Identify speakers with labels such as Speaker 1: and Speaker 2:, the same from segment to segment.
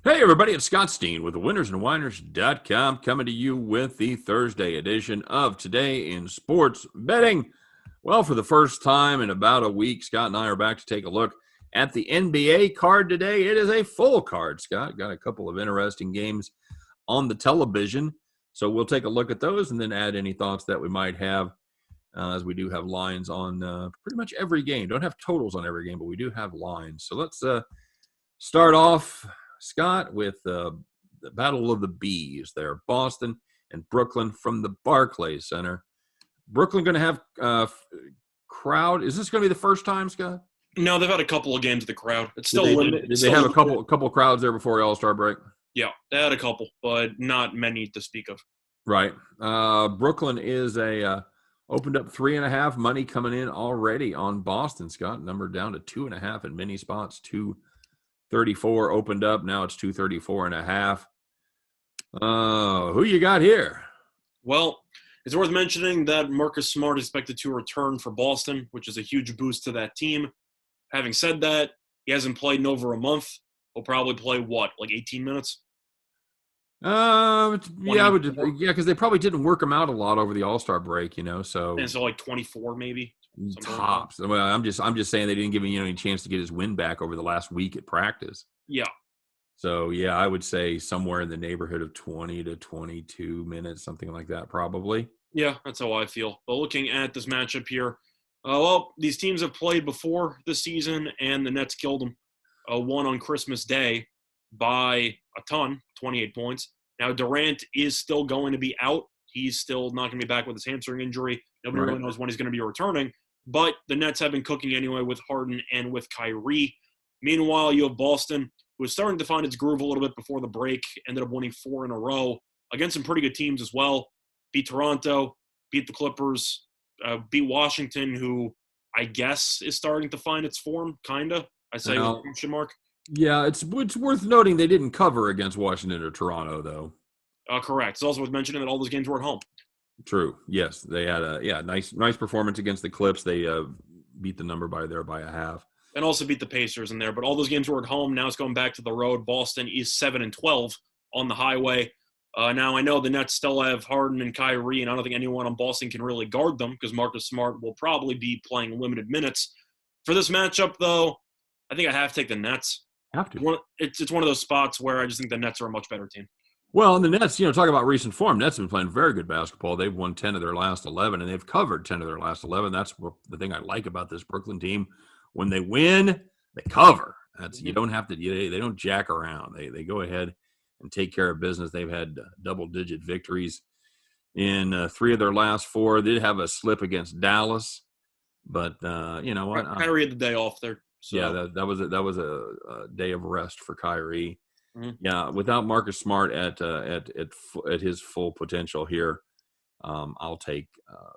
Speaker 1: Hey, everybody, it's Scott Steen with the winnersandwhiners.com coming to you with the Thursday edition of Today in Sports Betting. Well, for the first time in about a week, Scott and I are back to take a look at the NBA card today. It is a full card, Scott. Got a couple of interesting games on the television. So we'll take a look at those and then add any thoughts that we might have as we do have lines on pretty much every game. Don't have totals on every game, but we do have lines. So let's start off, Scott, with the Battle of the Bees there. Boston and Brooklyn from the Barclays Center. Brooklyn going to have crowd. Is this going to be the first time, Scott?
Speaker 2: No, they've had a couple of games with the crowd. It's still
Speaker 1: limited. Did they have a couple crowds there before All-Star break?
Speaker 2: Yeah, they had a couple, but not many to speak of.
Speaker 1: Right. Brooklyn is opened up 3.5. Money coming in already on Boston, Scott. Number down to 2.5 in many spots. 234 opened up. Now it's 234.5. Who you got here?
Speaker 2: Well, it's worth mentioning that Marcus Smart is expected to return for Boston, which is a huge boost to that team. Having said that, he hasn't played in over a month. He'll probably play, like 18 minutes?
Speaker 1: Yeah, because they probably didn't work him out a lot over the All-Star break, so.
Speaker 2: And so like 24 maybe.
Speaker 1: Tops. Well, I'm just saying they didn't give him any chance to get his win back over the last week at practice.
Speaker 2: Yeah.
Speaker 1: So, yeah, I would say somewhere in the neighborhood of 20 to 22 minutes, something like that, probably.
Speaker 2: Yeah, that's how I feel. But looking at this matchup here, these teams have played before this season, and the Nets killed them. Won on Christmas Day by a ton, 28 points. Now, Durant is still going to be out. He's still not going to be back with his hamstring injury. Nobody really knows when he's going to be returning. But the Nets have been cooking anyway with Harden and with Kyrie. Meanwhile, you have Boston, who is starting to find its groove a little bit before the break, ended up winning 4 in a row against some pretty good teams as well. Beat Toronto, beat the Clippers, beat Washington, who I guess is starting to find its form, kind of. I say with a question mark.
Speaker 1: Yeah, it's worth noting they didn't cover against Washington or Toronto, though.
Speaker 2: Correct. It's also worth mentioning that all those games were at home.
Speaker 1: True. Yes, they had a nice performance against the Clips. They beat the number by a half.
Speaker 2: And also beat the Pacers in there. But all those games were at home. Now it's going back to the road. Boston is 7-12 on the highway. Now I know the Nets still have Harden and Kyrie, and I don't think anyone on Boston can really guard them because Marcus Smart will probably be playing limited minutes. For this matchup, though, I think I have to take the Nets.
Speaker 1: Have to.
Speaker 2: It's one of those spots where I just think the Nets are a much better team.
Speaker 1: Well, and the Nets, talk about recent form. Nets have been playing very good basketball. They've won 10 of their last 11, and they've covered 10 of their last 11. That's the thing I like about this Brooklyn team. When they win, they cover. You don't have to. They don't jack around. They go ahead and take care of business. They've had double-digit victories in 3 of their last 4. They did have a slip against Dallas, but you know what?
Speaker 2: Kyrie had the day off there. So.
Speaker 1: Yeah, that was a day of rest for Kyrie.
Speaker 2: Mm-hmm.
Speaker 1: Yeah, without Marcus Smart at his full potential here, I'll take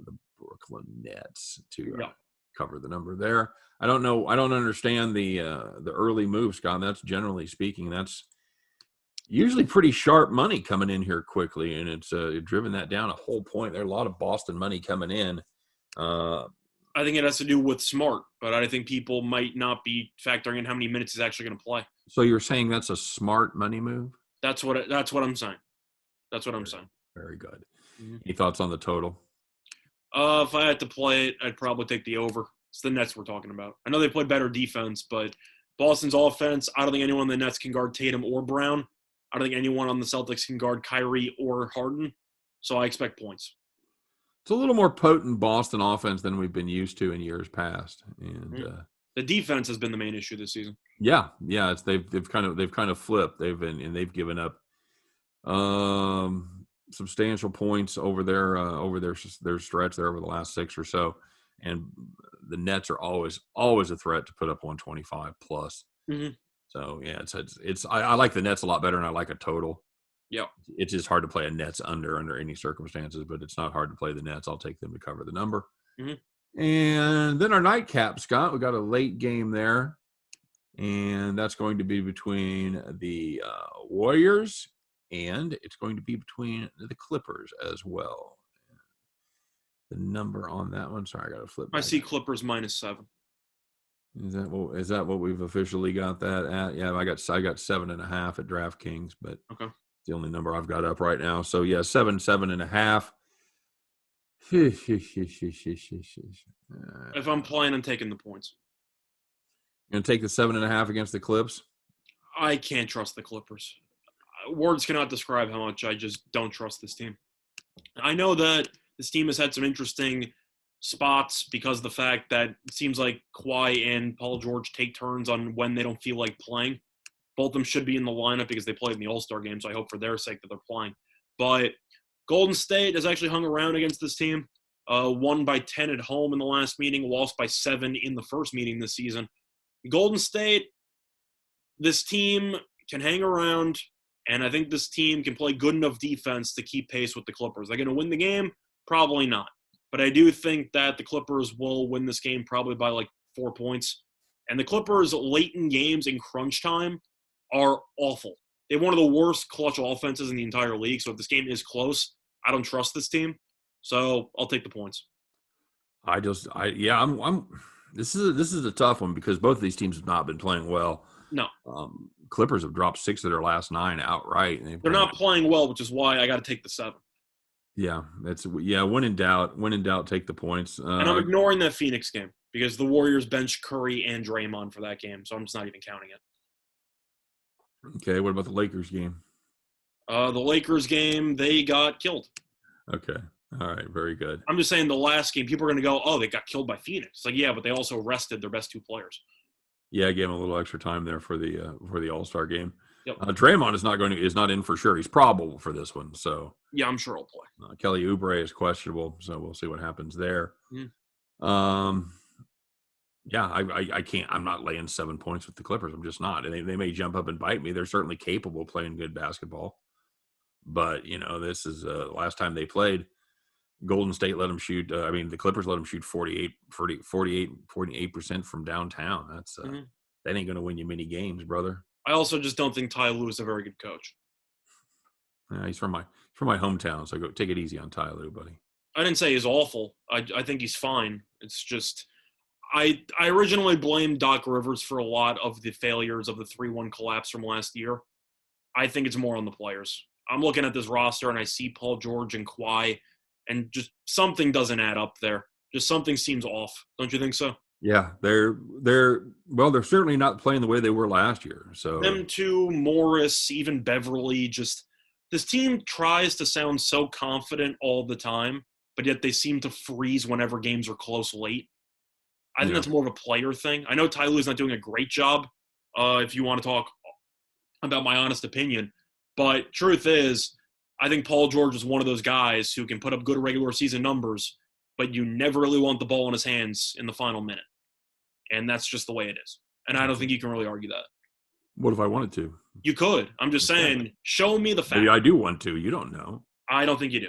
Speaker 1: the Brooklyn Nets to cover the number there. I don't know. I don't understand the early move, Scott. That's generally speaking, that's usually pretty sharp money coming in here quickly, and it's driven that down a whole point. There's a lot of Boston money coming in.
Speaker 2: I think it has to do with Smart, but I think people might not be factoring in how many minutes he's actually going to play.
Speaker 1: So you're saying that's a smart money move?
Speaker 2: That's what I'm saying. That's what I'm saying.
Speaker 1: Very good. Mm-hmm. Any thoughts on the total?
Speaker 2: If I had to play it, I'd probably take the over. It's the Nets we're talking about. I know they played better defense, but Boston's offense, I don't think anyone on the Nets can guard Tatum or Brown. I don't think anyone on the Celtics can guard Kyrie or Harden. So I expect points.
Speaker 1: It's a little more potent Boston offense than we've been used to in years past, and
Speaker 2: the defense has been the main issue this season.
Speaker 1: Yeah, they've kind of flipped. They've given up substantial points over their stretch there over the last 6 or so, and the Nets are always a threat to put up 125 plus.
Speaker 2: Mm-hmm.
Speaker 1: So yeah, I like the Nets a lot better, and I like a total.
Speaker 2: Yeah,
Speaker 1: it's just hard to play a Nets under any circumstances, but it's not hard to play the Nets. I'll take them to cover the number.
Speaker 2: Mm-hmm.
Speaker 1: And then our nightcap, Scott, we got a late game there, and that's going to be between the Warriors, and it's going to be between the Clippers as well. The number on that one, sorry, I got to flip back.
Speaker 2: I see Clippers -7.
Speaker 1: Is that what we've officially got that at? Yeah, I got 7.5 at DraftKings, but
Speaker 2: Okay.
Speaker 1: it's the only number I've got up right now. So yeah, 7.5.
Speaker 2: If I'm playing, I'm taking the points.
Speaker 1: Gonna take the 7.5 against the Clips.
Speaker 2: I can't trust the Clippers. Words cannot describe how much I just don't trust this team. I know that this team has had some interesting spots because of the fact that it seems like Kawhi and Paul George take turns on when they don't feel like playing. Both of them should be in the lineup because they played in the All-Star game, so I hope for their sake that they're playing. But Golden State has actually hung around against this team. Won by 10 at home in the last meeting, lost by 7 in the first meeting this season. Golden State, this team can hang around, and I think this team can play good enough defense to keep pace with the Clippers. They're going to win the game? Probably not. But I do think that the Clippers will win this game probably by like 4 points. And the Clippers' late in games in crunch time are awful. They have one of the worst clutch offenses in the entire league. So if this game is close, I don't trust this team. So I'll take the points.
Speaker 1: This is a tough one because both of these teams have not been playing well.
Speaker 2: No.
Speaker 1: Clippers have dropped 6 of their last 9 outright.
Speaker 2: They're not playing well, which is why I got to take the 7.
Speaker 1: Yeah, when in doubt, take the points.
Speaker 2: And I'm ignoring that Phoenix game because the Warriors benched Curry and Draymond for that game, so I'm just not even counting it.
Speaker 1: Okay, what about the Lakers game?
Speaker 2: The Lakers game, they got killed.
Speaker 1: Okay, all right, very good.
Speaker 2: I'm just saying the last game, people are going to go, oh, they got killed by Phoenix. It's like, yeah, but they also rested their best 2 players.
Speaker 1: Yeah, I gave him a little extra time there for the All-Star game.
Speaker 2: Yep.
Speaker 1: Draymond is not in for sure. He's probable for this one. So
Speaker 2: yeah, I'm sure he'll play.
Speaker 1: Kelly Oubre is questionable, so we'll see what happens there.
Speaker 2: Mm.
Speaker 1: Yeah, I can't. I'm not laying 7 points with the Clippers. I'm just not. And they may jump up and bite me. They're certainly capable of playing good basketball. But this is the last time they played. Golden State let them shoot. The Clippers let them shoot 48% from downtown. That's that ain't going to win you many games, brother.
Speaker 2: I also just don't think Ty Lue is a very good coach.
Speaker 1: Yeah, he's from my hometown, so go take it easy on Ty Lue, buddy.
Speaker 2: I didn't say he's awful. I think he's fine. It's just I originally blamed Doc Rivers for a lot of the failures of the 3-1 collapse from last year. I think it's more on the players. I'm looking at this roster and I see Paul George and Kawhi, and just something doesn't add up there. Just something seems off. Don't you think so?
Speaker 1: Yeah, they're certainly not playing the way they were last year. So
Speaker 2: them too, Morris, even Beverly, just this team tries to sound so confident all the time, but yet they seem to freeze whenever games are close late. I think that's more of a player thing. I know Ty Lue's not doing a great job, if you want to talk about my honest opinion. But truth is, I think Paul George is one of those guys who can put up good regular season numbers, but you never really want the ball in his hands in the final minute. And that's just the way it is. And I don't think you can really argue that.
Speaker 1: What if I wanted to?
Speaker 2: You could. I'm just saying, show me the fact.
Speaker 1: Maybe I do want to. You don't know.
Speaker 2: I don't think you do.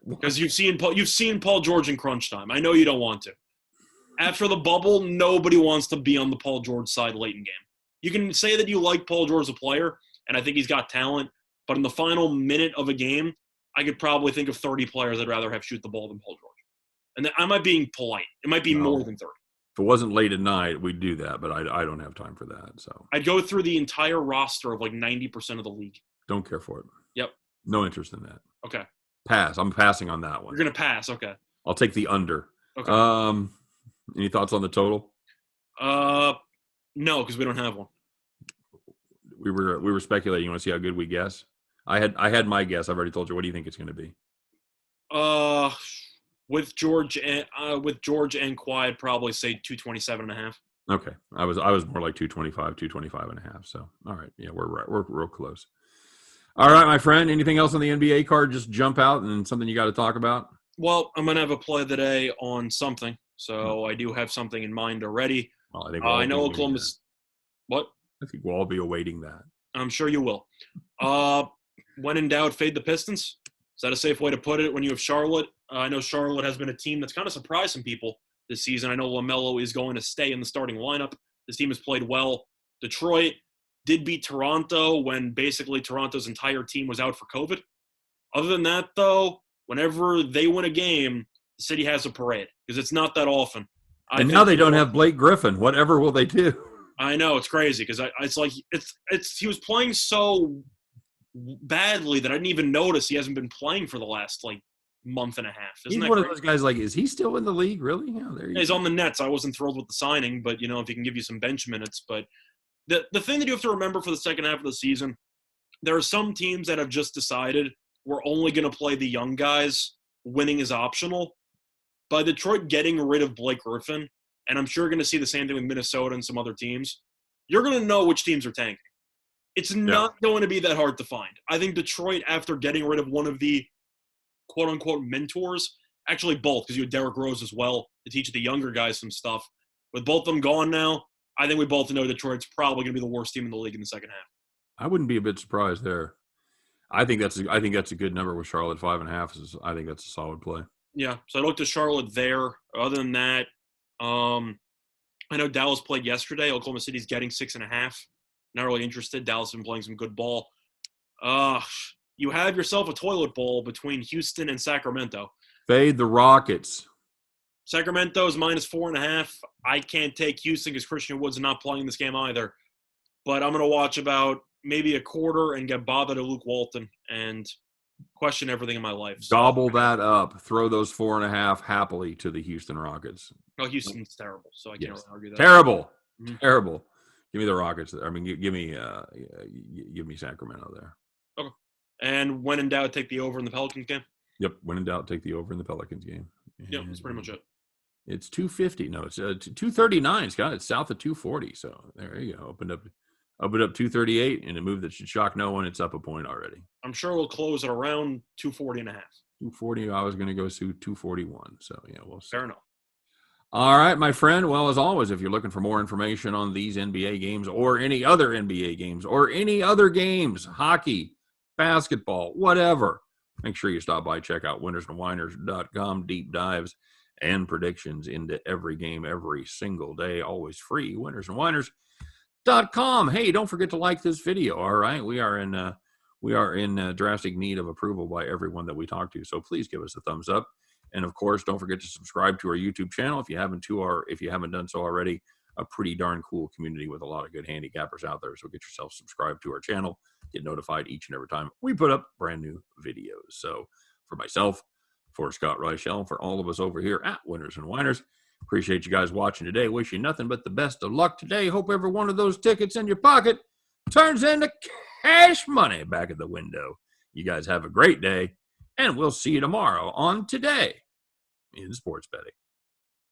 Speaker 2: Because you've seen Paul George in crunch time. I know you don't want to. After the bubble, nobody wants to be on the Paul George side late in game. You can say that you like Paul George as a player, and I think he's got talent, but in the final minute of a game, I could probably think of 30 players I'd rather have shoot the ball than Paul George. And I might be being polite. It might be more than 30.
Speaker 1: If it wasn't late at night, we'd do that, but I don't have time for that. So
Speaker 2: I'd go through the entire roster of like 90% of the league.
Speaker 1: Don't care for it.
Speaker 2: Yep.
Speaker 1: No interest in that.
Speaker 2: Okay.
Speaker 1: Pass. I'm passing on that one.
Speaker 2: You're going to pass. Okay.
Speaker 1: I'll take the under.
Speaker 2: Okay.
Speaker 1: Any thoughts on the total?
Speaker 2: No, because we don't have one.
Speaker 1: We were speculating. You want to see how good we guess? I had my guess. I've already told you. What do you think it's going to be?
Speaker 2: With George and Kawhi, I'd probably say 227.5.
Speaker 1: Okay, I was more like 225, 225.5. So all right, yeah, we're real close. All right, my friend. Anything else on the NBA card? Just jump out and something you got to talk about.
Speaker 2: Well, I'm gonna have a play today on something, so I do have something in mind already.
Speaker 1: Well, I think
Speaker 2: I know Oklahoma's. What?
Speaker 1: I think we'll all be awaiting that.
Speaker 2: I'm sure you will. When in doubt, fade the Pistons. Is that a safe way to put it when you have Charlotte? I know Charlotte has been a team that's kind of surprised some people this season. I know LaMelo is going to stay in the starting lineup. This team has played well. Detroit did beat Toronto when basically Toronto's entire team was out for COVID. Other than that, though, whenever they win a game, the city has a parade because it's not that often.
Speaker 1: And now they don't have Blake Griffin. Whatever will they do?
Speaker 2: I know, it's crazy because it's like he was playing so badly that I didn't even notice he hasn't been playing for the last like month and a half.
Speaker 1: He's one of those guys. Like, is he still in the league? Really? Yeah,
Speaker 2: he's on the Nets. I wasn't thrilled with the signing, but if he can give you some bench minutes. But the thing that you have to remember for the second half of the season, there are some teams that have just decided we're only going to play the young guys. Winning is optional. By Detroit getting rid of Blake Griffin, and I'm sure you're going to see the same thing with Minnesota and some other teams, you're going to know which teams are tanking. It's not going to be that hard to find. I think Detroit, after getting rid of one of the quote-unquote mentors, actually both, because you had Derrick Rose as well to teach the younger guys some stuff. With both of them gone now, I think we both know Detroit's probably going to be the worst team in the league in the second half.
Speaker 1: I wouldn't be a bit surprised there. I think that's a good number with Charlotte. 5.5 I think that's a solid play.
Speaker 2: Yeah, so I looked at Charlotte there. Other than that, I know Dallas played yesterday. Oklahoma City's getting 6.5. Not really interested. Dallas has been playing some good ball. You have yourself a toilet bowl between Houston and Sacramento.
Speaker 1: Fade the Rockets.
Speaker 2: Sacramento's -4.5. I can't take Houston because Christian Wood's not playing this game either. But I'm going to watch about maybe a quarter and get bothered at Luke Walton and question everything in my life.
Speaker 1: So, gobble that up. Throw those 4.5 happily to the Houston Rockets.
Speaker 2: Oh, Houston's terrible, so I can't really argue that.
Speaker 1: Terrible. Mm-hmm. Terrible. Give me the Rockets. I mean, give me Sacramento there.
Speaker 2: Okay. And when in doubt, take the over in the Pelicans game?
Speaker 1: Yep. When in doubt, take the over in the Pelicans game.
Speaker 2: Yep, that's pretty much it.
Speaker 1: It's 250. No, it's 239, Scott. It's south of 240. So there you go. Opened up 238 in a move that should shock no one. It's up a point already.
Speaker 2: I'm sure we'll close at around 240.5.
Speaker 1: 240. I was going to go to 241. So yeah, we'll see.
Speaker 2: Fair enough.
Speaker 1: All right, my friend. Well, as always, if you're looking for more information on these NBA games or any other NBA games or any other games, hockey, basketball, whatever, make sure you stop by, check out winnersandwhiners.com. Deep dives and predictions into every game every single day, always free. winnersandwhiners.com. Hey, don't forget to like this video. All right, we are in drastic need of approval by everyone that we talk to, so please give us a thumbs up. And of course, don't forget to subscribe to our YouTube channel if you haven't done so already. A pretty darn cool community with a lot of good handicappers out there. So get yourself subscribed to our channel. Get notified each and every time we put up brand new videos. So for myself, for Scott Reichel, for all of us over here at Winners and Whiners, appreciate you guys watching today. Wish you nothing but the best of luck today. Hope every one of those tickets in your pocket turns into cash money back at the window. You guys have a great day. And we'll see you tomorrow on Today in Sports Betting.